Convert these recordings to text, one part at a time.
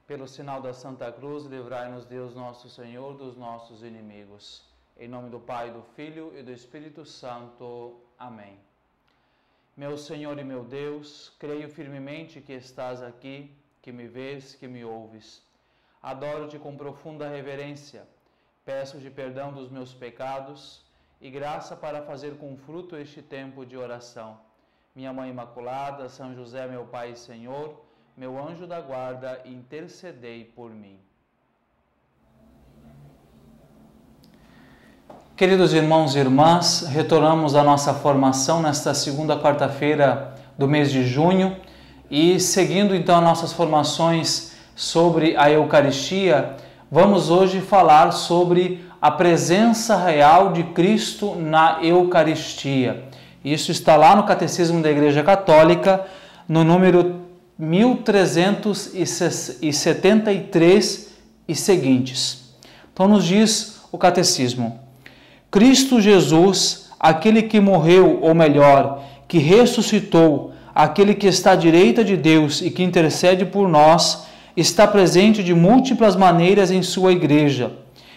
Pelo sinal da Santa Cruz, livrai-nos Deus nosso Senhor dos nossos inimigos. Em nome do Pai, do Filho e do Espírito Santo. Amém. Meu Senhor e meu Deus, creio firmemente que estás aqui, que me vês, que me ouves. Adoro-te com profunda reverência. Peço-te perdão dos meus pecados e graça para fazer com fruto este tempo de oração. Minha Mãe Imaculada, São José, meu Pai e Senhor, meu anjo da guarda, intercedei por mim. Queridos irmãos e irmãs, retornamos à nossa formação nesta segunda quarta-feira do mês de junho e seguindo então as nossas formações sobre a Eucaristia, vamos hoje falar sobre a presença real de Cristo na Eucaristia. Isso está lá no Catecismo da Igreja Católica, no número 1373 e seguintes. Então nos diz o Catecismo: Cristo Jesus, aquele que morreu, ou melhor, que ressuscitou, aquele que está à direita de Deus e que intercede por nós, está presente de múltiplas maneiras em sua igreja,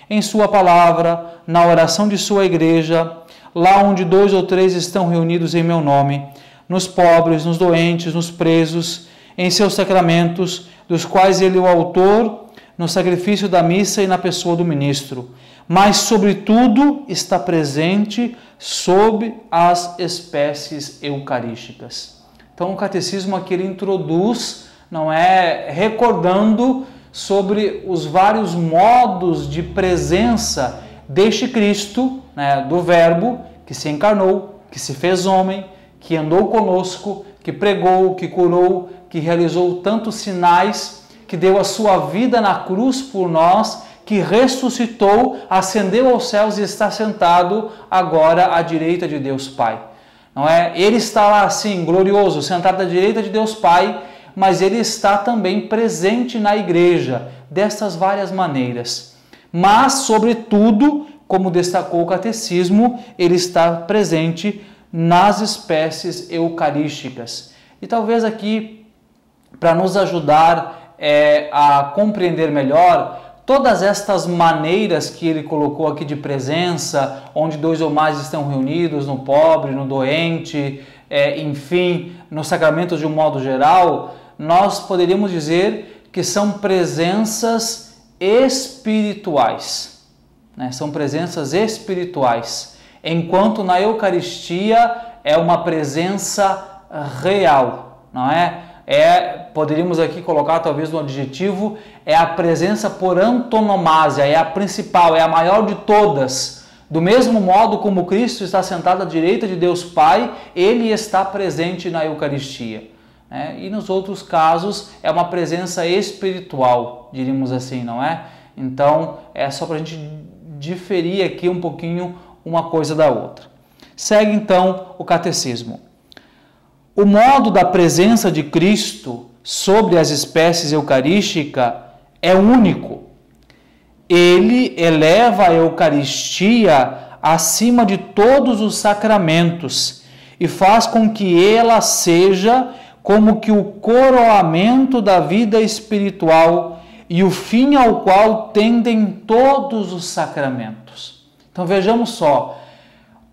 em sua palavra, na oração de sua igreja, lá onde 2 ou 3 estão reunidos em meu nome, nos pobres, nos doentes, nos presos, em seus sacramentos, dos quais ele é o autor, no sacrifício da missa e na pessoa do ministro, mas, sobretudo, está presente sob as espécies eucarísticas. Então, o catecismo aqui ele introduz, não é, recordando sobre os vários modos de presença deste Cristo, né, do Verbo, que se encarnou, que se fez homem, que andou conosco, que pregou, que curou, que realizou tantos sinais, que deu a sua vida na cruz por nós, que ressuscitou, ascendeu aos céus e está sentado agora à direita de Deus Pai. Não é? Ele está lá assim, glorioso, sentado à direita de Deus Pai, mas ele está também presente na igreja, dessas várias maneiras. Mas, sobretudo, como destacou o Catecismo, ele está presente nas espécies eucarísticas. E talvez aqui, para nos ajudar a compreender melhor todas estas maneiras que ele colocou aqui de presença, onde 2 ou mais estão reunidos, no pobre, no doente, enfim, nos sacramentos de um modo geral, nós poderíamos dizer que são presenças espirituais, né? São presenças espirituais, enquanto na Eucaristia é uma presença real, não é? Poderíamos aqui colocar talvez no adjetivo, é a presença por antonomasia, é a principal, é a maior de todas. Do mesmo modo como Cristo está sentado à direita de Deus Pai, ele está presente na Eucaristia. Né? E nos outros casos é uma presença espiritual, diríamos assim, não é? Então é só para a gente diferir aqui um pouquinho uma coisa da outra. Segue então o Catecismo. O modo da presença de Cristo sobre as espécies eucarísticas é único. Ele eleva a Eucaristia acima de todos os sacramentos e faz com que ela seja como que o coroamento da vida espiritual e o fim ao qual tendem todos os sacramentos. Então vejamos só,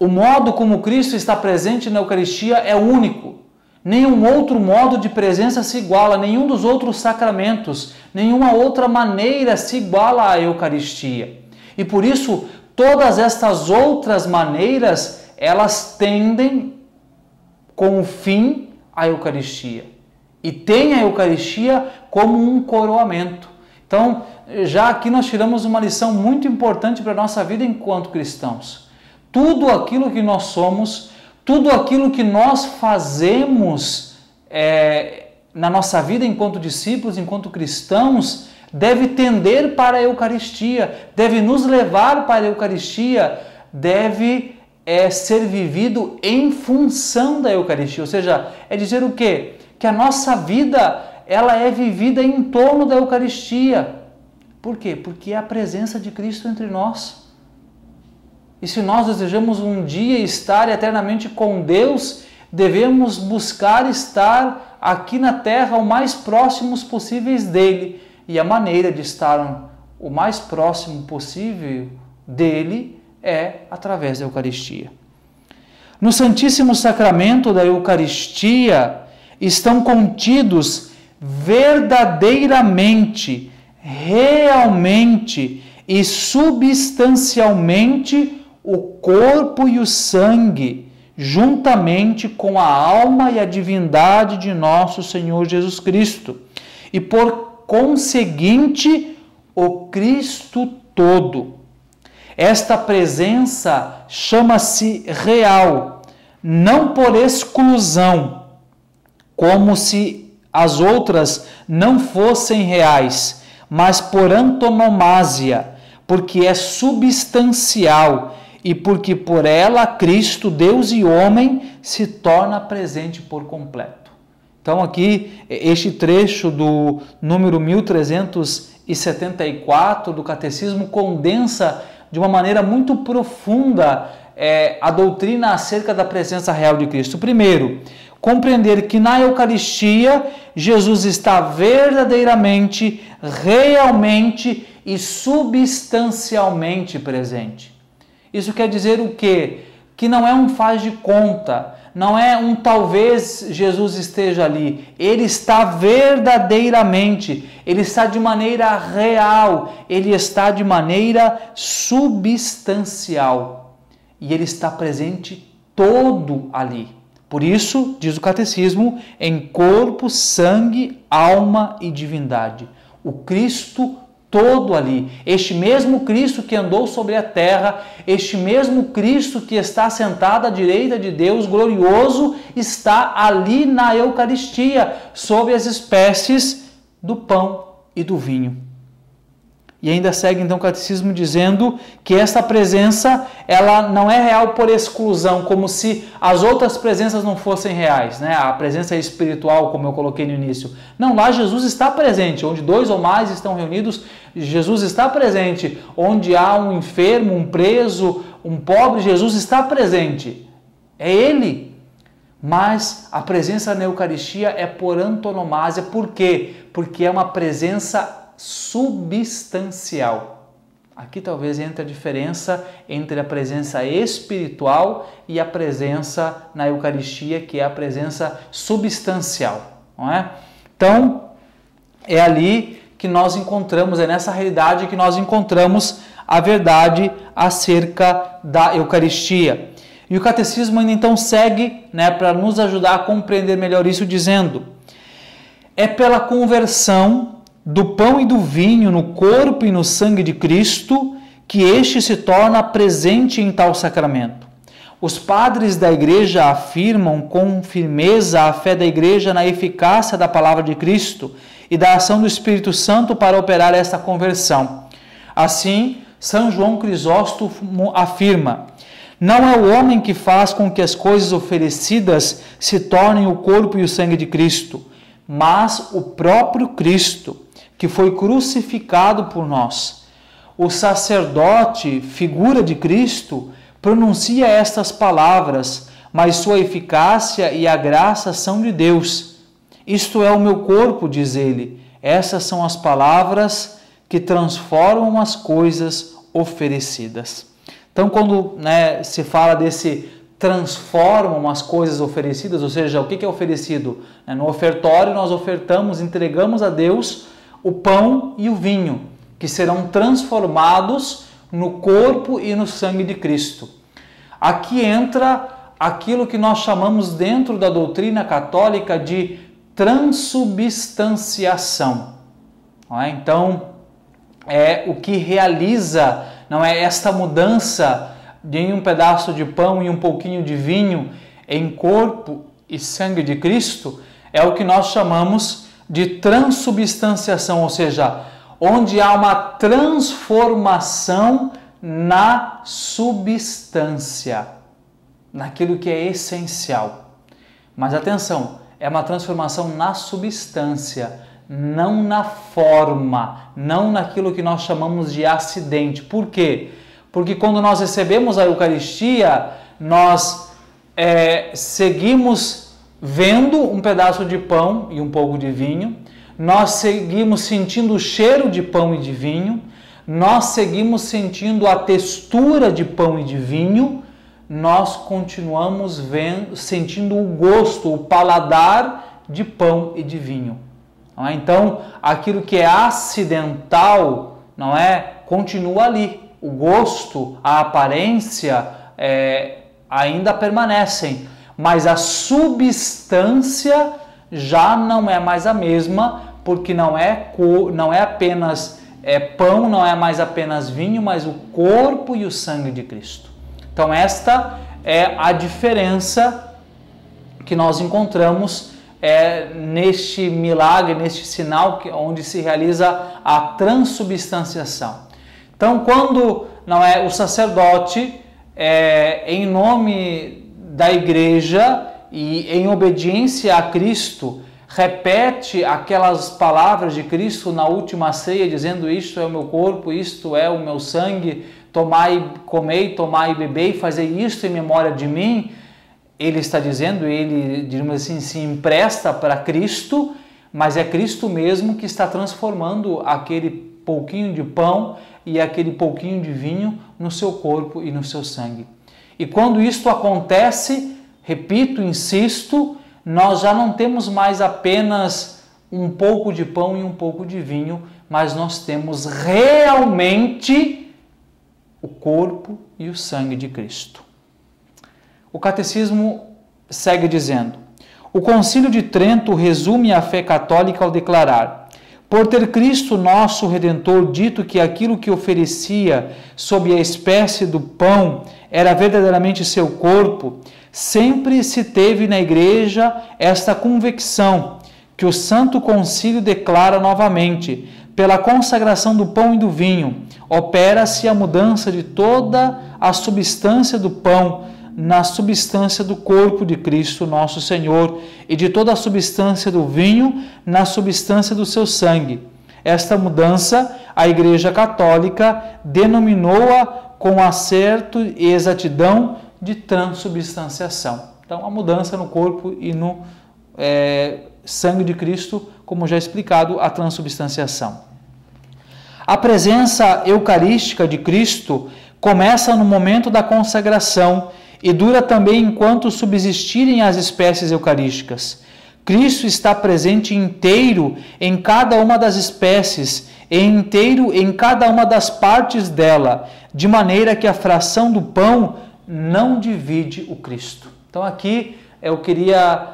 o modo como Cristo está presente na Eucaristia é único. Nenhum outro modo de presença se iguala, nenhum dos outros sacramentos, nenhuma outra maneira se iguala à Eucaristia. E por isso, todas estas outras maneiras, elas tendem com o fim à Eucaristia. E tem a Eucaristia como um coroamento. Então, já aqui nós tiramos uma lição muito importante para a nossa vida enquanto cristãos. Tudo aquilo que nós somos, tudo aquilo que nós fazemos na nossa vida enquanto discípulos, enquanto cristãos, deve tender para a Eucaristia, deve nos levar para a Eucaristia, deve ser vivido em função da Eucaristia. Ou seja, é dizer o quê? Que a nossa vida ela é vivida em torno da Eucaristia. Por quê? Porque é a presença de Cristo entre nós. E se nós desejamos um dia estar eternamente com Deus, devemos buscar estar aqui na terra o mais próximos possíveis dele, e a maneira de estar o mais próximo possível dele é através da Eucaristia. No Santíssimo Sacramento da Eucaristia estão contidos verdadeiramente, realmente e substancialmente o corpo e o sangue, juntamente com a alma e a divindade de nosso Senhor Jesus Cristo, e por conseguinte o Cristo todo. Esta presença chama-se real, não por exclusão, como se as outras não fossem reais, mas por antonomasia, porque é substancial e porque por ela Cristo, Deus e homem, se torna presente por completo. Então aqui, este trecho do número 1374 do Catecismo condensa de uma maneira muito profunda a doutrina acerca da presença real de Cristo. Primeiro, compreender que na Eucaristia Jesus está verdadeiramente, realmente e substancialmente presente. Isso quer dizer o quê? Que não é um faz de conta, não é um talvez Jesus esteja ali. Ele está verdadeiramente, ele está de maneira real, ele está de maneira substancial. E ele está presente todo ali. Por isso, diz o Catecismo, em corpo, sangue, alma e divindade. O Cristo todo ali. Este mesmo Cristo que andou sobre a terra, este mesmo Cristo que está sentado à direita de Deus, glorioso, está ali na Eucaristia, sob as espécies do pão e do vinho. E ainda segue então o Catecismo dizendo que esta presença, ela não é real por exclusão, como se as outras presenças não fossem reais, né? A presença espiritual, como eu coloquei no início. Não, lá Jesus está presente, onde dois ou mais estão reunidos, Jesus está presente. Onde há um enfermo, um preso, um pobre, Jesus está presente. É Ele. Mas a presença na Eucaristia é por antonomasia. Por quê? Porque é uma presença substancial. Aqui talvez entre a diferença entre a presença espiritual e a presença na Eucaristia, que é a presença substancial, não é? Então, é ali que nós encontramos, é nessa realidade que nós encontramos a verdade acerca da Eucaristia. E o Catecismo ainda então segue, né, para nos ajudar a compreender melhor isso, dizendo: é pela conversão do pão e do vinho no corpo e no sangue de Cristo que este se torna presente em tal sacramento. Os padres da Igreja afirmam com firmeza a fé da Igreja na eficácia da palavra de Cristo e da ação do Espírito Santo para operar esta conversão. Assim, São João Crisóstomo afirma: não é o homem que faz com que as coisas oferecidas se tornem o corpo e o sangue de Cristo, mas o próprio Cristo, que foi crucificado por nós. O sacerdote, figura de Cristo, pronuncia estas palavras, mas sua eficácia e a graça são de Deus. Isto é o meu corpo, diz ele. Essas são as palavras que transformam as coisas oferecidas. Então, quando se fala desse transformam as coisas oferecidas, ou seja, o que é oferecido? No ofertório nós ofertamos, entregamos a Deus o pão e o vinho, que serão transformados no corpo e no sangue de Cristo. Aqui entra aquilo que nós chamamos dentro da doutrina católica de transubstanciação. Então, é o que realiza, não é esta mudança de um pedaço de pão e um pouquinho de vinho em corpo e sangue de Cristo, é o que nós chamamos de transubstanciação, ou seja, onde há uma transformação na substância, naquilo que é essencial. Mas atenção, é uma transformação na substância, não na forma, não naquilo que nós chamamos de acidente. Por quê? Porque quando nós recebemos a Eucaristia, nós seguimos vendo um pedaço de pão e um pouco de vinho, nós seguimos sentindo o cheiro de pão e de vinho, nós seguimos sentindo a textura de pão e de vinho, nós continuamos sentindo o gosto, o paladar de pão e de vinho. Não é? Então, aquilo que é acidental, não é, continua ali. O gosto, a aparência ainda permanecem, mas a substância já não é mais a mesma, porque não é apenas pão, não é mais apenas vinho, mas o corpo e o sangue de Cristo. Então esta é a diferença que nós encontramos neste milagre, neste sinal onde se realiza a transubstanciação. Então quando o sacerdote, em nome da igreja e em obediência a Cristo, repete aquelas palavras de Cristo na última ceia, dizendo: isto é o meu corpo, isto é o meu sangue, comei, tomai e bebei, fazei isto em memória de mim. Ele está dizendo, ele, digamos assim, se empresta para Cristo, mas é Cristo mesmo que está transformando aquele pouquinho de pão e aquele pouquinho de vinho no seu corpo e no seu sangue. E quando isto acontece, repito, insisto, nós já não temos mais apenas um pouco de pão e um pouco de vinho, mas nós temos realmente o corpo e o sangue de Cristo. O Catecismo segue dizendo: o Concílio de Trento resume a fé católica ao declarar: por ter Cristo nosso Redentor dito que aquilo que oferecia sob a espécie do pão era verdadeiramente seu corpo, sempre se teve na Igreja esta convicção, que o Santo Concílio declara novamente: pela consagração do pão e do vinho, opera-se a mudança de toda a substância do pão na substância do corpo de Cristo nosso Senhor, e de toda a substância do vinho na substância do seu sangue. Esta mudança a Igreja Católica denominou-a com acerto e exatidão de transubstanciação. Então, a mudança no corpo e no sangue de Cristo, como já explicado, a transubstanciação. A presença eucarística de Cristo começa no momento da consagração e dura também enquanto subsistirem as espécies eucarísticas. Cristo está presente inteiro em cada uma das espécies e inteiro em cada uma das partes dela, de maneira que a fração do pão não divide o Cristo. Então aqui eu queria,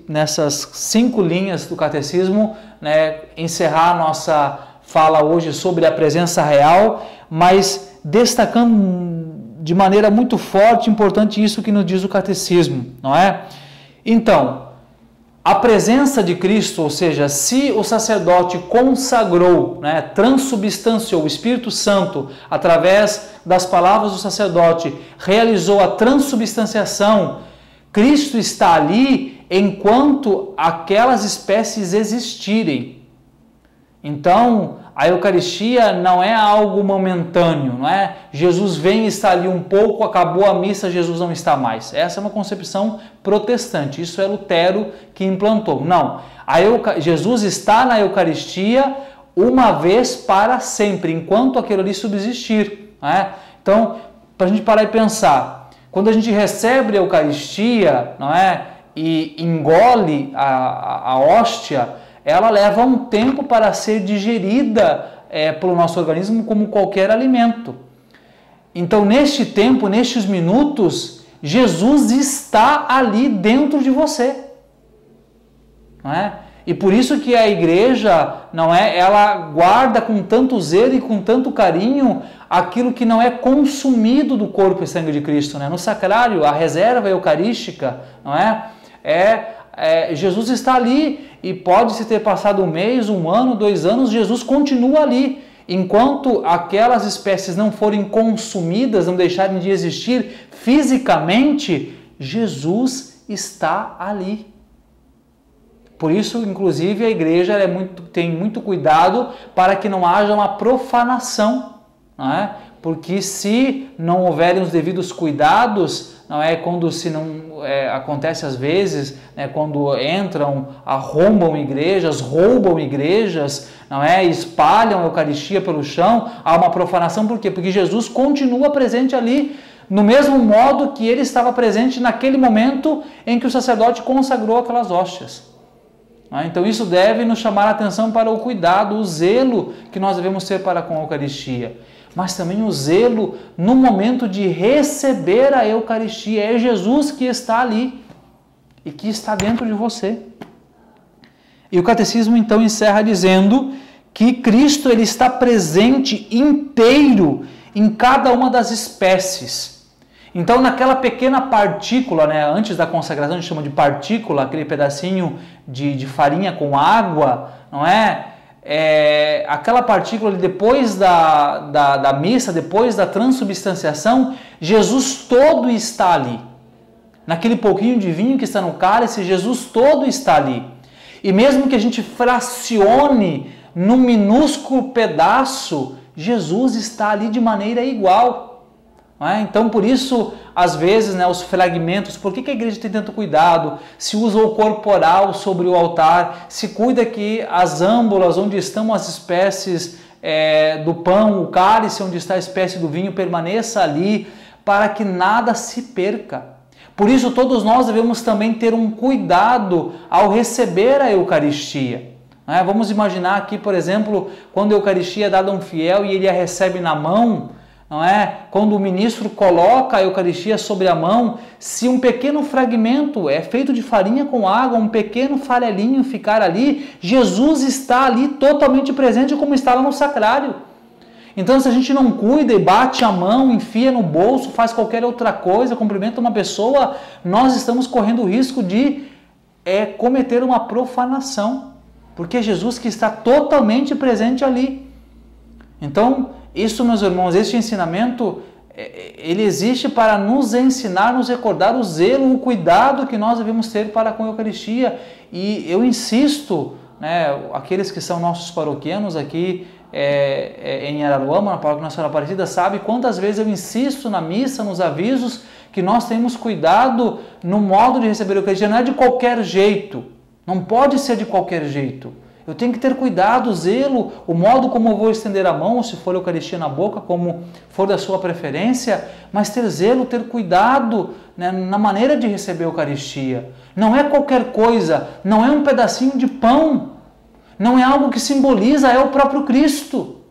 nessas 5 linhas do Catecismo, encerrar nossa fala hoje sobre a presença real, mas destacando de maneira muito forte e importante isso que nos diz o Catecismo, não é? Então, a presença de Cristo, ou seja, se o sacerdote consagrou, transubstanciou o Espírito Santo através das palavras do sacerdote, realizou a transubstanciação, Cristo está ali enquanto aquelas espécies existirem. Então, a Eucaristia não é algo momentâneo, não é? Jesus vem e está ali um pouco, acabou a missa, Jesus não está mais. Essa é uma concepção protestante, isso é Lutero que implantou. Não, Jesus está na Eucaristia uma vez para sempre, enquanto aquilo ali subsistir. Não é? Então, para a gente parar e pensar, quando a gente recebe a Eucaristia, não é? E engole a hóstia, ela leva um tempo para ser digerida pelo nosso organismo como qualquer alimento. Então, neste tempo, nestes minutos, Jesus está ali dentro de você. Não é? E por isso que a igreja, ela guarda com tanto zelo e com tanto carinho aquilo que não é consumido do corpo e sangue de Cristo. No sacrário, a reserva eucarística, não é? Jesus está ali e pode-se ter passado 1 mês, 1 ano, 2 anos, Jesus continua ali. Enquanto aquelas espécies não forem consumidas, não deixarem de existir fisicamente, Jesus está ali. Por isso, inclusive, a igreja tem muito cuidado para que não haja uma profanação, não é? Porque se não houverem os devidos cuidados, não é? Quando se não acontece às vezes, né, quando entram, arrombam igrejas, roubam igrejas, não é? Espalham a Eucaristia pelo chão, há uma profanação. Por quê? Porque Jesus continua presente ali, no mesmo modo que ele estava presente naquele momento em que o sacerdote consagrou aquelas hóstias. Então isso deve nos chamar a atenção para o cuidado, o zelo que nós devemos ter para com a Eucaristia, mas também o zelo no momento de receber a Eucaristia. É Jesus que está ali e que está dentro de você. E o Catecismo então encerra dizendo que Cristo ele está presente inteiro em cada uma das espécies. Então, naquela pequena partícula, né, antes da consagração a gente chama de partícula, aquele pedacinho de farinha com água, não é? Aquela partícula depois da missa, depois da transubstanciação, Jesus todo está ali. Naquele pouquinho de vinho que está no cálice, Jesus todo está ali. E mesmo que a gente fracione num minúsculo pedaço, Jesus está ali de maneira igual. Então, por isso, às vezes, né, os fragmentos, por que a igreja tem tanto cuidado? Se usa o corporal sobre o altar, se cuida que as âmbulas onde estão as espécies do pão, o cálice onde está a espécie do vinho, permaneça ali, para que nada se perca. Por isso, todos nós devemos também ter um cuidado ao receber a Eucaristia. Vamos imaginar aqui, por exemplo, quando a Eucaristia é dada a um fiel e ele a recebe na mão, não é? Quando o ministro coloca a Eucaristia sobre a mão, se um pequeno fragmento é feito de farinha com água, um pequeno farelinho ficar ali, Jesus está ali totalmente presente como está lá no sacrário. Então, se a gente não cuida e bate a mão, enfia no bolso, faz qualquer outra coisa, cumprimenta uma pessoa, nós estamos correndo o risco de cometer uma profanação, porque é Jesus que está totalmente presente ali. Então, isso, meus irmãos, este ensinamento, ele existe para nos ensinar, nos recordar o zelo, o cuidado que nós devemos ter para com a Eucaristia. E eu insisto, né, aqueles que são nossos paroquianos aqui em Araruama, na Paróquia Nossa Senhora Aparecida, sabe quantas vezes eu insisto na missa, nos avisos, que nós temos cuidado no modo de receber a Eucaristia. Não é de qualquer jeito, não pode ser de qualquer jeito. Eu tenho que ter cuidado, zelo, o modo como eu vou estender a mão, se for a Eucaristia na boca, como for da sua preferência, mas ter zelo, ter cuidado, né, na maneira de receber a Eucaristia. Não é qualquer coisa, não é um pedacinho de pão, não é algo que simboliza, é o próprio Cristo.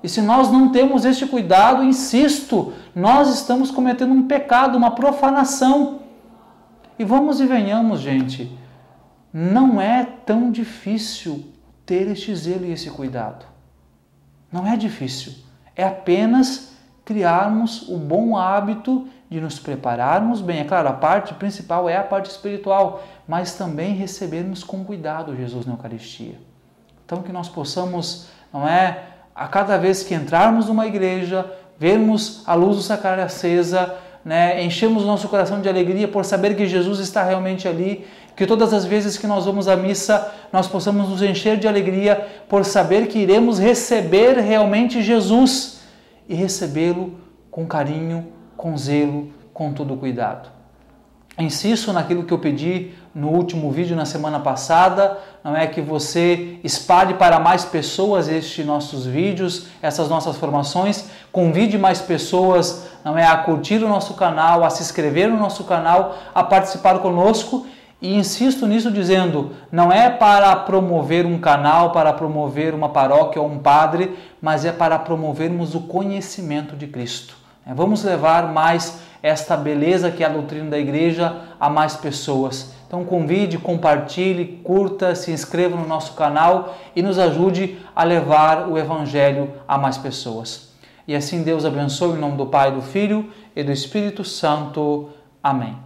E se nós não temos este cuidado, insisto, nós estamos cometendo um pecado, uma profanação. E vamos e venhamos, gente. Não é tão difícil ter este zelo e esse cuidado. Não é difícil. É apenas criarmos o bom hábito de nos prepararmos bem. É claro, a parte principal é a parte espiritual, mas também recebermos com cuidado Jesus na Eucaristia. Então que nós possamos, a cada vez que entrarmos numa igreja, vermos a luz do sacrário acesa, enchemos o nosso coração de alegria por saber que Jesus está realmente ali, que todas as vezes que nós vamos à missa, nós possamos nos encher de alegria por saber que iremos receber realmente Jesus e recebê-lo com carinho, com zelo, com todo cuidado. Insisto naquilo que eu pedi no último vídeo na semana passada, que você espalhe para mais pessoas estes nossos vídeos, essas nossas formações, convide mais pessoas a curtir o nosso canal, a se inscrever no nosso canal, a participar conosco. E insisto nisso dizendo, não é para promover um canal, para promover uma paróquia ou um padre, mas é para promovermos o conhecimento de Cristo. Vamos levar mais esta beleza que é a doutrina da igreja a mais pessoas. Então convide, compartilhe, curta, se inscreva no nosso canal e nos ajude a levar o Evangelho a mais pessoas. E assim Deus abençoe em nome do Pai, do Filho e do Espírito Santo. Amém.